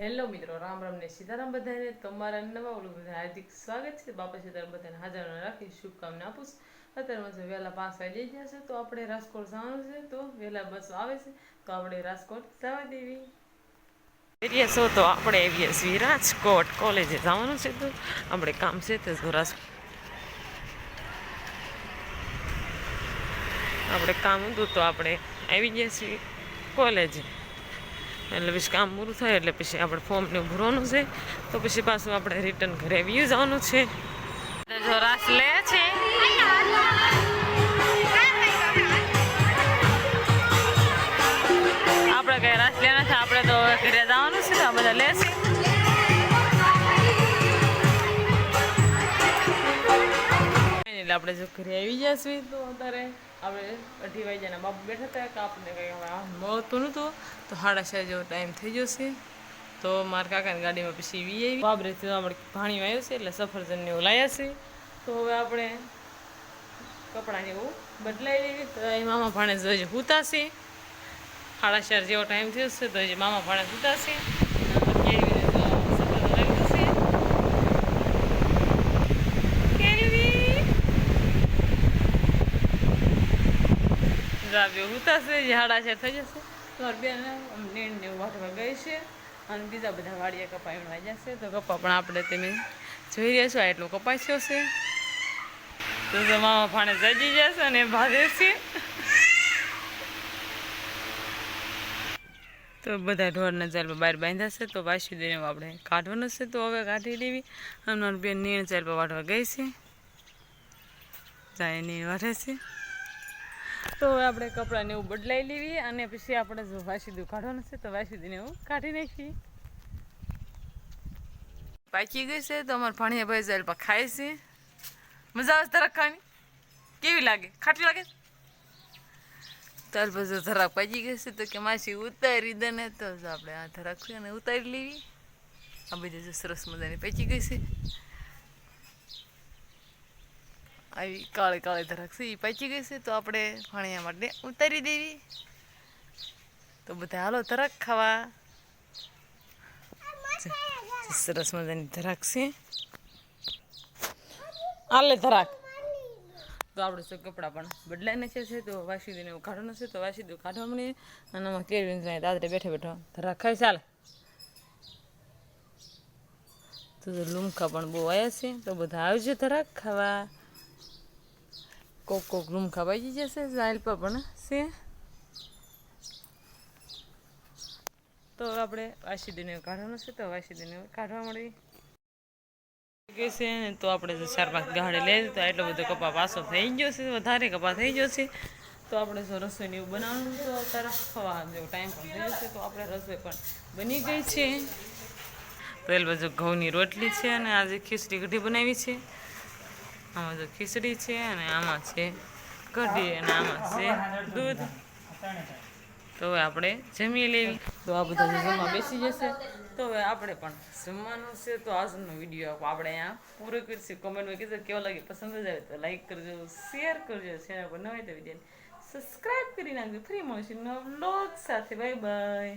Hello મિત્રો, રામ રામ ને સીતારામ બધાને. તમારા નવા બધા હાર્દિક સ્વાગત છે. બાપા સીતારામ બધાને હાજર રાખી શુભકામના આપું છું. અત્યારમાં જો વહેલા 5 વાગી ગયા છે તો આપણે રાજકોટ જવાનું છે. તો વહેલા બસ આવે છે તો આપણે રાજકોટ જવા દેવી. એરિયા તો આપણે આવીએ છીએ રાજકોટ કોલેજે જવાનું છે. તો આપણે કામ છે તો આપણે કામ હતું તો આપણે આવી ગયા છીએ કોલેજે. એટલે પછી કામ પૂરું થાય એટલે પછી આપણે ફોર્મને ભરવાનું છે. તો પછી પાછું આપણે રિટર્ન ઘરે આવી જવાનું છે. જો રાસ લે છે આપણે કઈ રાસ લેના છે. આપણે તો ઘરે જવાનું છે. આ બધા લે છે. એટલે આપણે જો ઘરે આવી જશે તો અત્યારે આપણે 2:30 વાગ્યાના બાપુ બેઠા હતા કે આપણને કંઈ મળતું નહોતું. તો 6:30 જેવો ટાઈમ થઈ જશે. તો મારા કાકાની ગાડીમાં પછી વી બાબરે આપણે પાણી આવ્યું છે એટલે સફરજનને એવું લાવ્યા છે. તો હવે આપણે કપડાને એવું બદલાઈ લેવી. તો એ મામા ભાણે હજી સૂતાશે. 4:30 જેવો ટાઈમ થયો છે તો હજી મામા ભાણે સૂતાશે. ઉતારશે 4:30 થઈ જશે. તમારી બેન નીણ ને એવું વાટવા ગઈ છે અને બીજા બધા વાડીએ કપા એમવા જશે. તો કપા પણ આપણે તમે જોઈ રહ્યા છો એટલો કપાસ્યો છે. તો મામા ભાણે જજી જશે અને ભાવે છે. તો બધા ઢોરના ચાલવા બહાર બાંધ્યા છે. તો વાસી દઈને આપણે કાઢવાનું છે. તો હવે કાઢી લેવી. અને મારી બેન નીણ ચાલવા વાટવા ગઈ છે. જાય નીણ વાટે છે. તો હવે આપણે કપડાને એવું બદલાઈ લેવી અને પછી આપણે જો વાસીદું કાઢવાનું છે તો વાસીદીને એવું કાઢી નાખીએ. પાકી ગઈ છે તો અમારે ભાણિયા ભાઈ જાય ખાય છે. મજા આવે તરક ખાવાની? કેવી લાગે? ખાટી લાગે? ત્યાર પછી ધરાક પાકી ગઈ છે તો કે માસી ઉતારી દે ને. તો આપણે આ ધરાક છે ને ઉતારી લેવી. આ બધી જો સરસ મજાની પાકી ગઈ છે. આવી કાળી કાળી ધરાક છે એ પાકી ગઈ છે. તો આપણે ભાણિયા માટે ઉતારી દેવી. તો બધા હાલો ધરાક ખાવા. સરસ મજાની ધરાક છે. હાલે ધરાક. તો આપણે શું કપડાં પણ બદલાઈ નાખ્યા છે. તો વાસીદીને એવું કાઢવાનું છે. તો વાસીદું કાઢવા મળીએ અને આમાં કેળવીને જાય દાદરે બેઠે બેઠો ધરાક ખાઈ ચાલે. તો લૂમખા પણ બહુ આવ્યા છે. તો બધા આવજો ધરાક ખાવા. કોક લૂમખા બાજી જશે. ઝાલપા પણ છે. તો આપણે વાસીદીને કાઢવાનું છે. તો વાસીદીને કાઢવા મળી ગઈ છે ને. તો આપણે 4-5 ગાડી લઈ તો એટલો બધો કપા પાસો થઈ ગયો છે. વધારે કપા થઈ ગયો છે. તો આપણે જો રસોઈને એવું બનાવવાનું તો અત્યારે ખવા જેવો ટાઈમ પણ થઈ જશે. તો આપણે રસોઈ પણ બની ગઈ છે. તો એ બાજુ ઘઉંની રોટલી છે અને આજે ખીચડી કઢી બનાવી છે. આમાં જો ખીચડી છે અને આમાં છે કઢી અને આમાં છે દૂધ. તો હવે આપણે જમી લેવી. તો આ બધા જમવા બેસી જશે. તો હવે આપણે પણ જમવાનું છે. તો આજનો વિડીયો આપણે અહીંયા પૂરો કરીશું. કમેન્ટમાં કીધું કેવો લાગે, પસંદ જ આવે તો લાઈક કરજો, શેર કરજો. ચેનલ પર ન હોય તો વિડીયોને સબસ્ક્રાઈબ કરી નાખજો. ફ્રી મળશે નવા વ્લોગ સાથે. Bye bye.